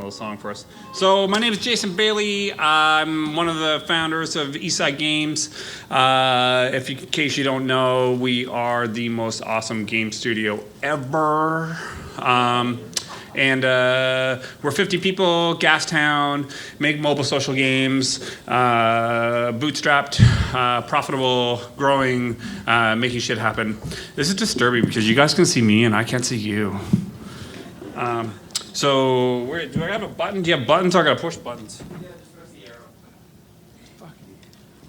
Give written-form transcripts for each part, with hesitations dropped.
little song for us. So my name is Jason Bailey. I'm one of the founders of Eastside Games. In case you don't know, we are the most awesome game studio ever. We're 50 people, Gastown, make mobile social games, bootstrapped, profitable, growing, making shit happen. This is disturbing because you guys can see me and I can't see you. Do I have a button? Do you have buttons? I gotta push buttons. Yeah, just press the arrow. Fucking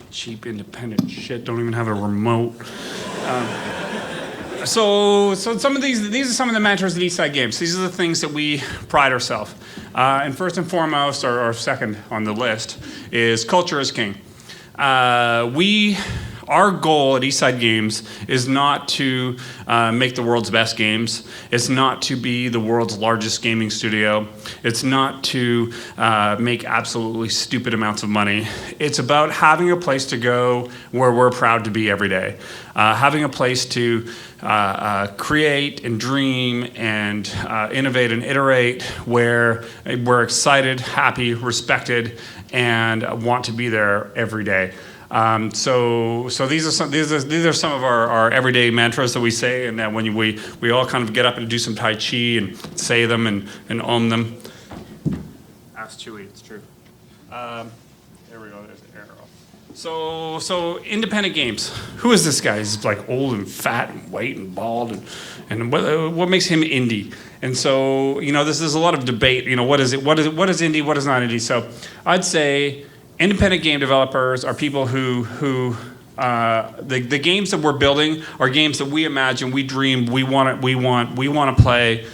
cheap independent shit. Don't even have a remote. So some of these are some of the mantras of Eastside Games. These are the things that we pride ourselves. And first and foremost, or second on the list, is culture is king. Our goal at Eastside Games is not to make the world's best games. It's not to be the world's largest gaming studio. It's not to make absolutely stupid amounts of money. It's about having a place to go where we're proud to be every day. Having a place to create and dream and innovate and iterate where we're excited, happy, respected, and want to be there every day. So these are some of our everyday mantras that we say, and that when we all kind of get up and do some Tai Chi and say them and own them. Ask Chewy, it's true. There we go. There's the arrow. So independent games. Who is this guy? He's like old and fat and white and bald, and what makes him indie? And so there's a lot of debate. What is it? What is indie? What is not indie? So I'd say independent game developers are people who the games that we're building are games that we imagine, we dream, we want to play,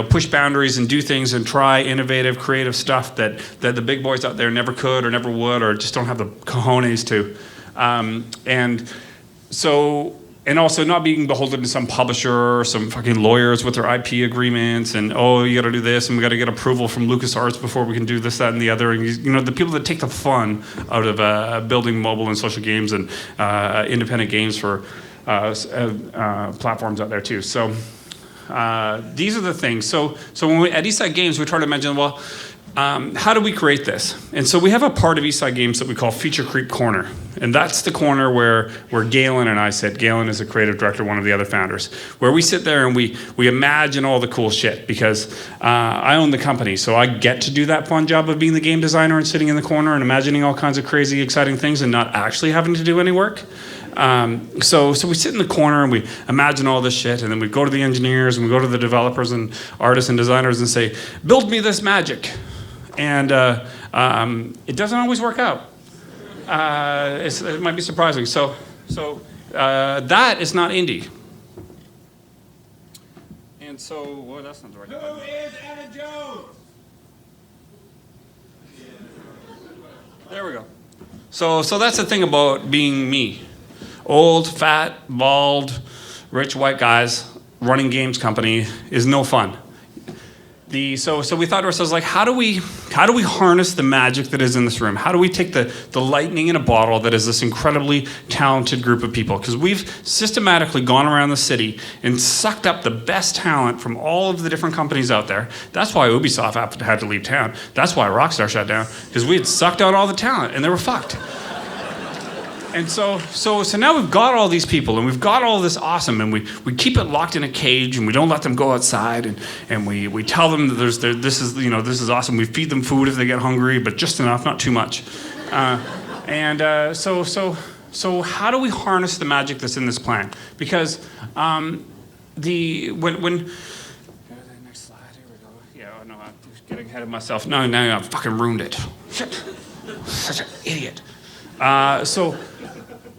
push boundaries and do things and try innovative, creative stuff that the big boys out there never could or never would or just don't have the cojones to. And also not being beholden to some publisher or some fucking lawyers with their IP agreements and, you got to do this and we got to get approval from LucasArts before we can do this, that, and the other. And the people that take the fun out of building mobile and social games and independent games for platforms out there too. So these are the things. So when at Eastside Games, we try to imagine, how do we create this? And so we have a part of Eastside Games that we call Feature Creep Corner. And that's the corner where Galen and I sit. Galen is a creative director, one of the other founders, where we sit there and we imagine all the cool shit because I own the company. So I get to do that fun job of being the game designer and sitting in the corner and imagining all kinds of crazy, exciting things and not actually having to do any work. So we sit in the corner and we imagine all this shit, and then we go to the engineers and we go to the developers and artists and designers and say, build me this magic. And it doesn't always work out. It might be surprising. So that is not indie. And so, that's not the right one. Who is Anna Jones? There we go. So that's the thing about being me. Old, fat, bald, rich white guys running games company is no fun. So we thought to ourselves, how do we harness the magic that is in this room? How do we take the lightning in a bottle that is this incredibly talented group of people? Because we've systematically gone around the city and sucked up the best talent from all of the different companies out there. That's why Ubisoft had to leave town. That's why Rockstar shut down, because we had sucked out all the talent and they were fucked. And so now we've got all these people and we've got all this awesome, and we keep it locked in a cage and we don't let them go outside, and we tell them that this is awesome. We feed them food if they get hungry, but just enough, not too much. So how do we harness the magic that's in this plan? Because when next slide, here we go. Yeah, no, I'm just getting ahead of myself. No, I fucking ruined it. Shit, such an idiot.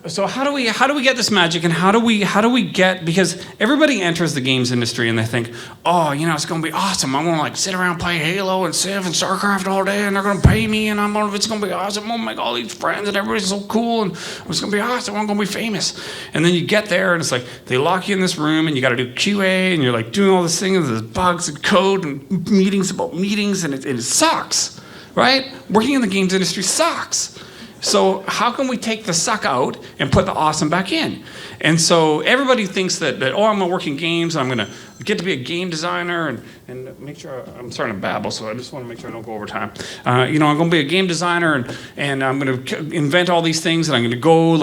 So how do we get this magic, and how do we get, because everybody enters the games industry and they think, it's going to be awesome. I'm going to sit around, play Halo and Civ and StarCraft all day, and they're going to pay me, and it's going to be awesome. I'm going to make all these friends, and everybody's so cool, and it's going to be awesome. I'm going to be famous. And then you get there, and it's like they lock you in this room, and you got to do QA, and you're doing all this thing, and there's bugs and code and meetings about meetings, and it sucks, right? Working in the games industry sucks. So how can we take the suck out and put the awesome back in? And so everybody thinks that oh, I'm going to work in games, and I'm going to get to be a game designer, and make sure, I'm starting to babble, so I just want to make sure I don't go over time. I'm going to be a game designer, and I'm going to invent all these things, and I'm going to go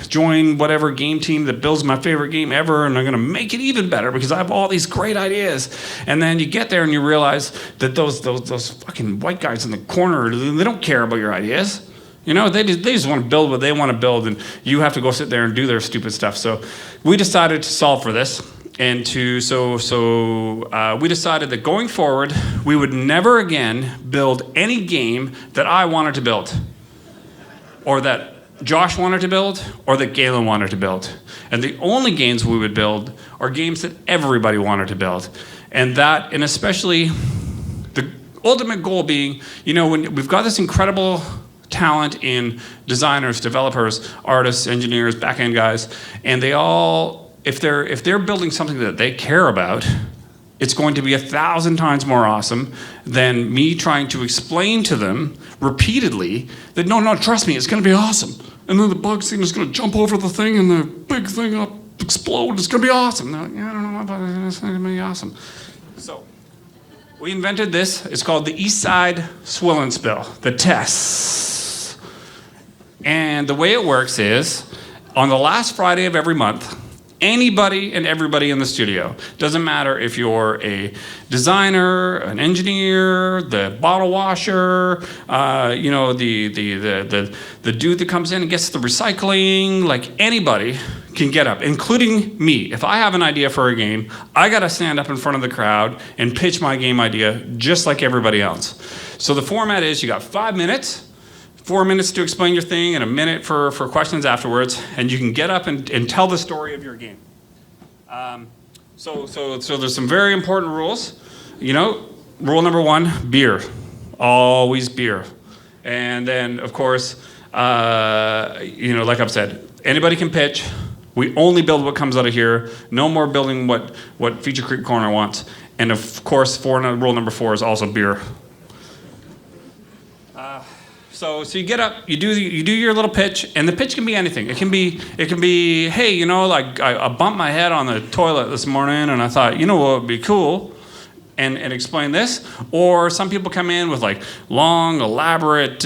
join whatever game team that builds my favorite game ever, and I'm going to make it even better because I have all these great ideas. And then you get there and you realize that those fucking white guys in the corner, they don't care about your ideas. They just want to build what they want to build, and you have to go sit there and do their stupid stuff. So we decided to solve for this, and we decided that going forward, we would never again build any game that I wanted to build, or that Josh wanted to build, or that Galen wanted to build. And the only games we would build are games that everybody wanted to build, and especially the ultimate goal being, when we've got this incredible talent in designers, developers, artists, engineers, back-end guys, and they all, if they're building something that they care about, it's going to be 1,000 times more awesome than me trying to explain to them repeatedly that no, trust me, it's going to be awesome. And then the bug thing is going to jump over the thing, and the big thing will explode. It's going to be awesome. They're like, yeah, I don't know about it. It's going to be awesome. So we invented this. It's called the Eastside Swill and Spill, the TESS. And the way it works is, on the last Friday of every month, anybody and everybody in the studio, doesn't matter if you're a designer, an engineer, the bottle washer, the dude that comes in and gets the recycling, anybody can get up, including me. If I have an idea for a game, I gotta stand up in front of the crowd and pitch my game idea just like everybody else. So the format is, you got 5 minutes, 4 minutes to explain your thing, and a minute for questions afterwards, and you can get up and tell the story of your game. So there's some very important rules. Rule number 1, beer. Always beer. And then, of course, like I've said, anybody can pitch. We only build what comes out of here. No more building what Feature Creep Corner wants. And of course, rule number 4 is also beer. So you get up, you do your little pitch, and the pitch can be anything. It can be, hey, I bumped my head on the toilet this morning, and I thought, what would be cool, and explain this. Or some people come in with long, elaborate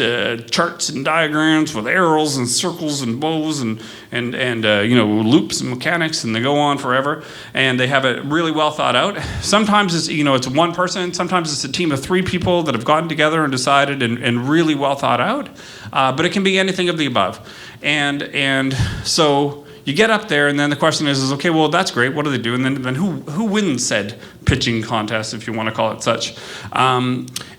charts and diagrams with arrows and circles and bows and loops and mechanics, and they go on forever, and they have it really well thought out. Sometimes it's one person, sometimes it's a team of 3 people that have gotten together and decided and really well thought out, but it can be anything of the above. And so you get up there, and then the question is okay, well, that's great. What do they do? And then who wins said pitching contest, if you want to call it such?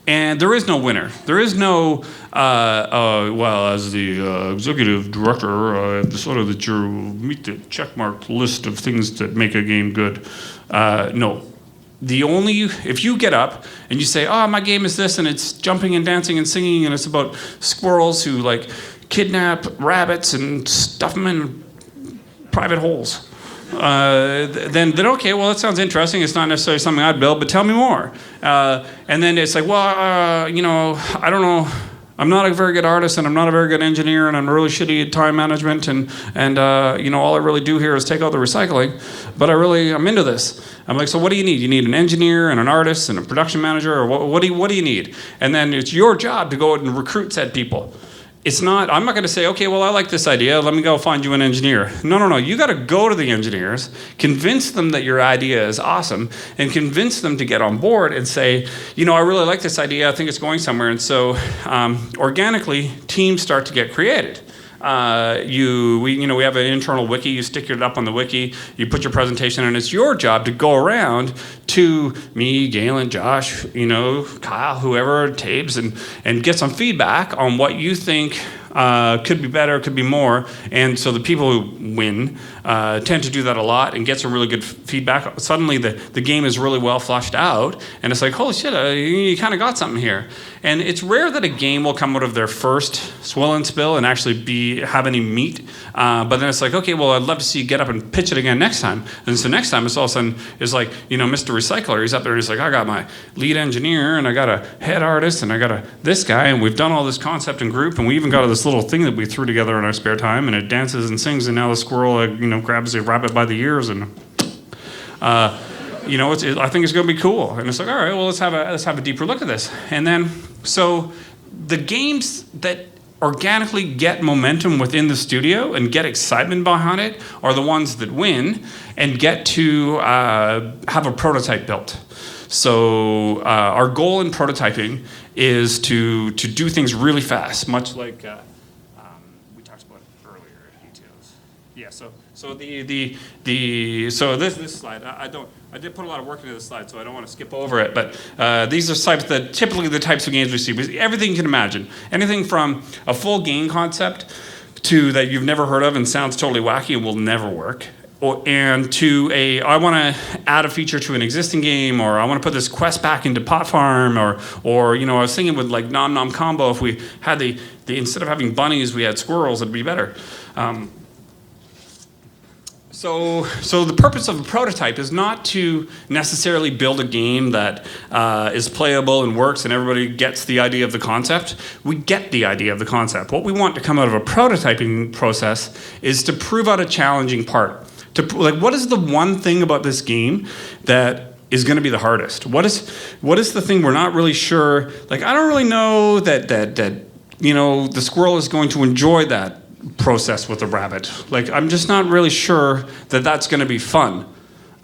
And there is no winner. There is no, as the executive director, I have decided that you meet the checkmark list of things that make a game good. No. If you get up and you say, oh, my game is this, and it's jumping and dancing and singing, and it's about squirrels who kidnap rabbits and stuff them in private holes, then okay, well, that sounds interesting. It's not necessarily something I'd build, but tell me more. And then it's I don't know. I'm not a very good artist, and I'm not a very good engineer, and I'm really shitty at time management, and all I really do here is take out the recycling, but I'm into this. I'm like, so what do you need? You need an engineer and an artist and a production manager, or what do you need? And then it's your job to go out and recruit said people. I'm not going to say, okay, well, I like this idea. Let me go find you an engineer. No. You got to go to the engineers, convince them that your idea is awesome, and convince them to get on board and say, I really like this idea. I think it's going somewhere. And so organically, teams start to get created. We have an internal wiki. You stick it up on the wiki. You put your presentation, and it's your job to go around to me, Galen, Josh, Kyle, whoever, Tabes, and get some feedback on what you think could be better, could be more. And so the people who win tend to do that a lot and get some really good feedback. Suddenly the game is really well fleshed out, and it's holy shit, you kind of got something here. And it's rare that a game will come out of their first swill and spill and actually have any meat. But then it's okay, well, I'd love to see you get up and pitch it again next time. And so next time it's all of a sudden, it's Mr. Recycler, he's up there and he's I got my lead engineer, and I got a head artist, and I got this guy, and we've done all this concept and group, and we even got this little thing that we threw together in our spare time, and it dances and sings, and now the squirrel, grabs the rabbit by the ears, and I think it's going to be cool. And it's like, all right, well, let's have a deeper look at this. And then, so the games that organically get momentum within the studio and get excitement behind it are the ones that win and get to have a prototype built. So our goal in prototyping is to do things really fast, much like we talked about earlier. Details. Yeah. So this slide, I did put a lot of work into this slide, so I don't want to skip over it. But these are typically the types of games we see. Everything you can imagine, anything from a full game concept to that you've never heard of and sounds totally wacky and will never work. And to I want to add a feature to an existing game, or I want to put this quest back into Pot Farm, or I was thinking with like Nom Nom Combo, if we had the instead of having bunnies, we had squirrels, it'd be better. So the purpose of a prototype is not to necessarily build a game that is playable and works and everybody gets the idea of the concept. We get the idea of the concept. What we want to come out of a prototyping process is to prove out a challenging part. What is the one thing about this game that is going to be the hardest? What is the thing we're not really sure? Like, I don't really know that the squirrel is going to enjoy that process with the rabbit. Like, I'm just not really sure that that's going to be fun,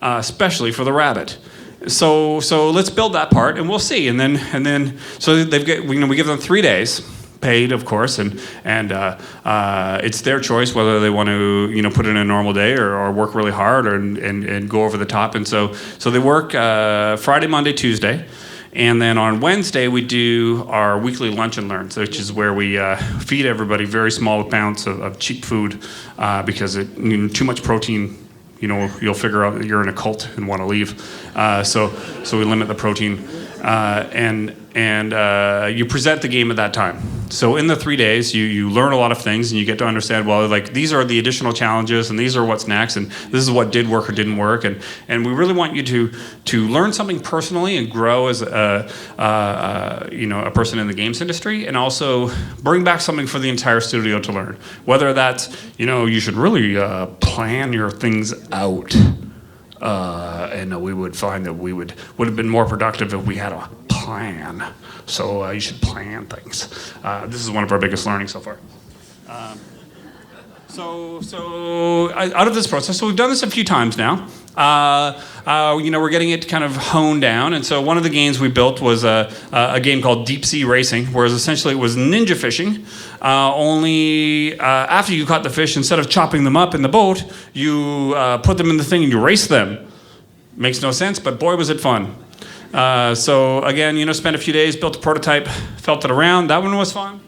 especially for the rabbit. So let's build that part, and we'll see. And then so we give them 3 days, paid, of course, and it's their choice whether they want to put in a normal day or work really hard and go over the top. And so they work Friday, Monday, Tuesday. And then on Wednesday, we do our weekly lunch and learns, which is where we feed everybody very small amounts of cheap food because too much protein, you'll figure out that you're in a cult and want to leave. So we limit the protein. And you present the game at that time. So in the 3 days, you learn a lot of things, and you get to understand, well, like, these are the additional challenges, and these are what's next, and this is what did work or didn't work. And we really want you to learn something personally and grow as a person in the games industry, and also bring back something for the entire studio to learn. Whether that's, you should really plan your things out. And we would find that we would have been more productive if we had a plan. So you should plan things. This is one of our biggest learnings so far. So out of this process, so we've done this a few times now. We're getting it kind of honed down. And so one of the games we built was a game called Deep Sea Racing, whereas essentially it was ninja fishing. Only after you caught the fish, instead of chopping them up in the boat, you put them in the thing and you race them. Makes no sense, but boy, was it fun. So again, spent a few days, built a prototype, felt it around. That one was fun.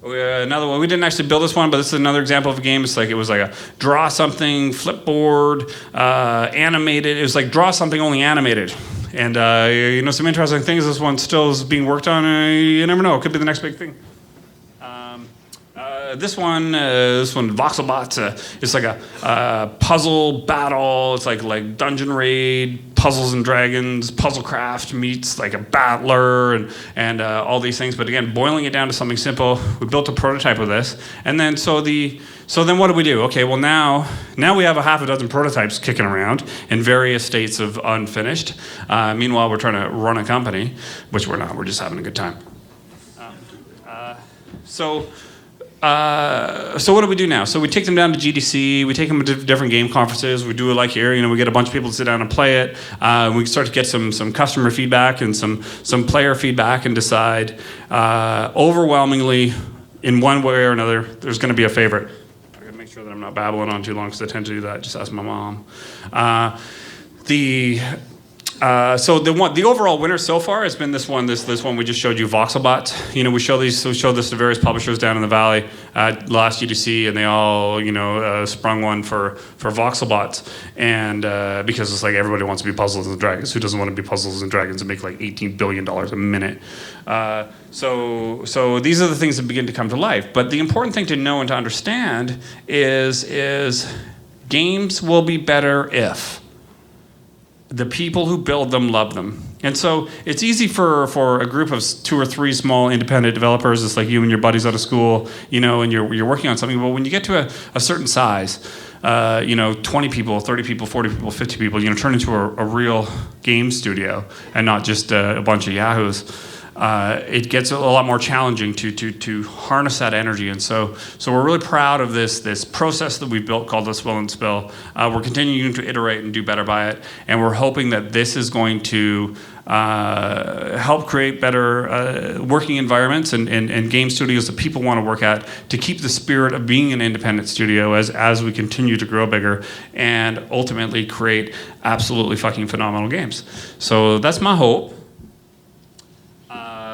Another one, we didn't actually build this one, but this is another example of a game. It was like a draw something, flipboard, animated. It was like draw something, only animated. And some interesting things. This one still is being worked on. You never know. It could be the next big thing. This one, Voxelbots. It's like a puzzle battle. It's like Dungeon Raid, Puzzles and Dragons, Puzzlecraft meets like a battler and all these things. But again, boiling it down to something simple. We built a prototype of this, and then so then what do we do? Okay, well now we have a half a dozen prototypes kicking around in various states of unfinished. Meanwhile, we're trying to run a company, which we're not. We're just having a good time. So what do we do now? So we take them down to GDC, we take them to different game conferences, we do it like here, we get a bunch of people to sit down and play it. We start to get some customer feedback and some player feedback and decide overwhelmingly in one way or another, there's going to be a favorite. I got to make sure that I'm not babbling on too long because I tend to do that. Just ask my mom. So the overall winner so far has been this one we just showed you, Voxelbot. We showed this to various publishers down in the valley last GDC, and they all sprung one for Voxelbots, and because it's like everybody wants to be Puzzles and Dragons. Who doesn't want to be Puzzles and Dragons and make like $18 billion a minute? So these are the things that begin to come to life. But the important thing to know and to understand is games will be better if. the people who build them love them. And so it's easy for a group of 2 or 3 small independent developers, it's like you and your buddies out of school, and you're working on something. But when you get to a certain size, 20 people, 30 people, 40 people, 50 people, turn into a real game studio and not just a bunch of yahoos. It gets a lot more challenging to harness that energy. And so we're really proud of this process that we've built called the Spill and Spill. We're continuing to iterate and do better by it. And we're hoping that this is going to help create better working environments and game studios that people want to work at, to keep the spirit of being an independent studio as we continue to grow bigger and ultimately create absolutely fucking phenomenal games. So that's my hope.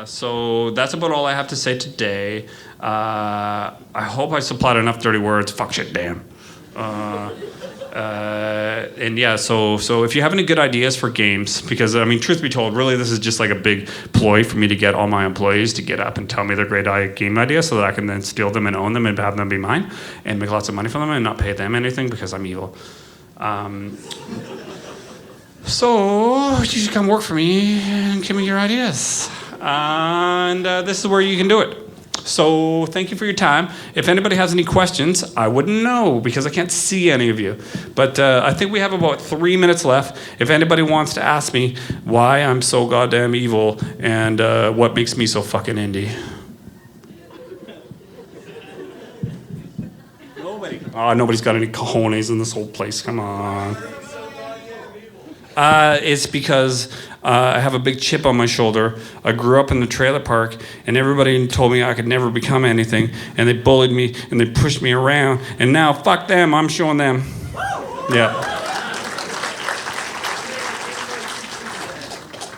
So that's about all I have to say today. I hope I supplied enough dirty words. Fuck, shit, damn. And yeah, so if you have any good ideas for games, because truth be told, really this is just like a big ploy for me to get all my employees to get up and tell me their great game ideas so that I can then steal them and own them and have them be mine and make lots of money from them and not pay them anything because I'm evil. So you should come work for me and give me your ideas. And this is where you can do it. So thank you for your time. If anybody has any questions, I wouldn't know because I can't see any of you. But I think we have about 3 minutes left. If anybody wants to ask me why I'm so goddamn evil and what makes me so fucking indie. Nobody. Oh, nobody's got any cojones in this whole place. Come on. It's because I have a big chip on my shoulder. I grew up in the trailer park, and everybody told me I could never become anything, and they bullied me, and they pushed me around, and now, fuck them, I'm showing them. Yeah.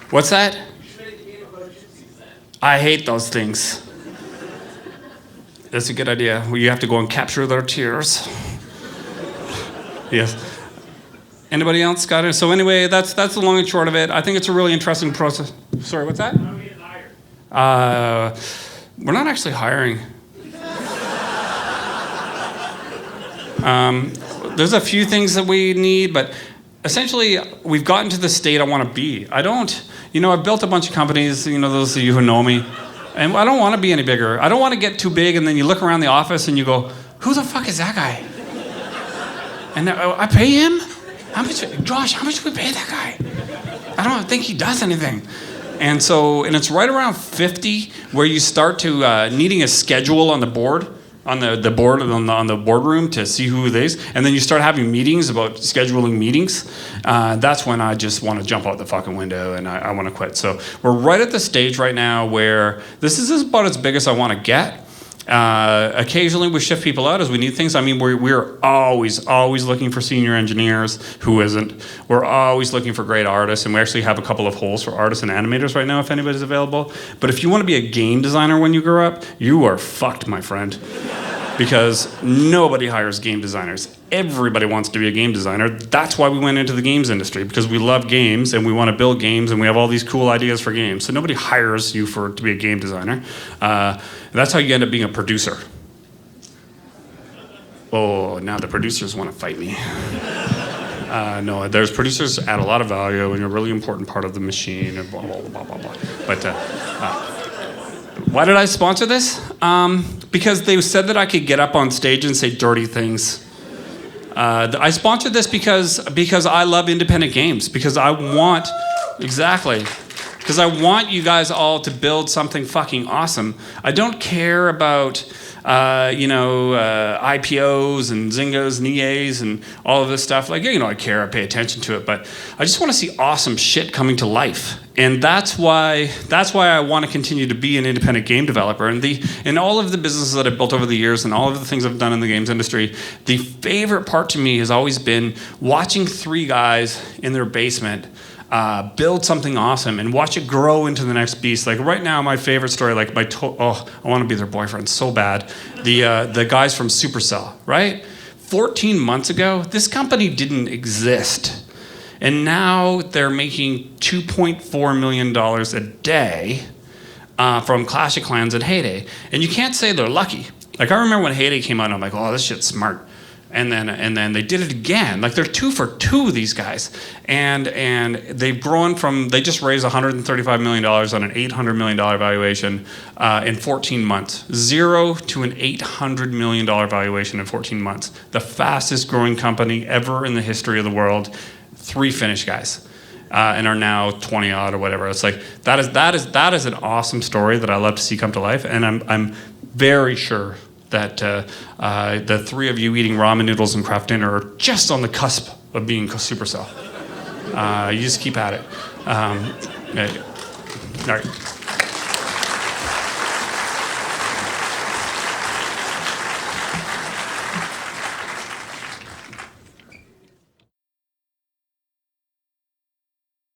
What's that? I hate those things. That's a good idea. Well, you have to go and capture their tears. Yes. Anybody else got it? So anyway, that's the long and short of it. I think it's a really interesting process. Sorry, what's that? How are we getting hired? We're not actually hiring. There's a few things that we need, but essentially, we've gotten to the state I want to be. I've built a bunch of companies, those of you who know me, and I don't want to be any bigger. I don't want to get too big, and then you look around the office and you go, who the fuck is that guy? And I pay him? Josh, how much do we pay that guy? I don't think he does anything. And it's right around 50 where you start to needing a schedule on the board, on the boardroom to see who it is, and then you start having meetings about scheduling meetings. That's when I just want to jump out the fucking window and I want to quit. So we're right at the stage right now where this is about as big as I want to get. Occasionally we shift people out as we need things. We're always looking for senior engineers. Who isn't? We're always looking for great artists, and we actually have a couple of holes for artists and animators right now if anybody's available. But if you want to be a game designer when you grow up, you are fucked, my friend. Because nobody hires game designers. Everybody wants to be a game designer. That's why we went into the games industry, because we love games and we want to build games and we have all these cool ideas for games. So nobody hires you to be a game designer. That's how you end up being a producer. Oh, now the producers want to fight me. No, there's producers add a lot of value and you're a really important part of the machine and blah, blah, blah, blah, blah. But why did I sponsor this? Because they said that I could get up on stage and say dirty things. I sponsored this because I love independent games. Because I want you guys all to build something fucking awesome. I don't care about IPOs and Zyngas and EAs and all of this stuff. I pay attention to it, but I just want to see awesome shit coming to life. And that's why I want to continue to be an independent game developer. And in all of the businesses that I've built over the years and all of the things I've done in the games industry, the favorite part to me has always been watching 3 guys in their basement build something awesome and watch it grow into the next beast. Like right now, my favorite story, I want to be their boyfriend so bad. The guys from Supercell, right? 14 months ago, this company didn't exist. And now they're making $2.4 million a day from Clash of Clans and Hay Day. And you can't say they're lucky. I remember when Hay Day came out, and I'm like, oh, this shit's smart. And then they did it again. Like, they're 2 for 2, these guys. And they've grown from, they just raised $135 million on an $800 million valuation in 14 months. 0 to an $800 million valuation in 14 months. The fastest growing company ever in the history of the world. 3 Finnish guys. And are now 20 odd or whatever. It's like, that is an awesome story that I love to see come to life. And I'm very sure that the 3 of you eating ramen noodles and Kraft Dinner are just on the cusp of being Supercell. You just keep at it. All right.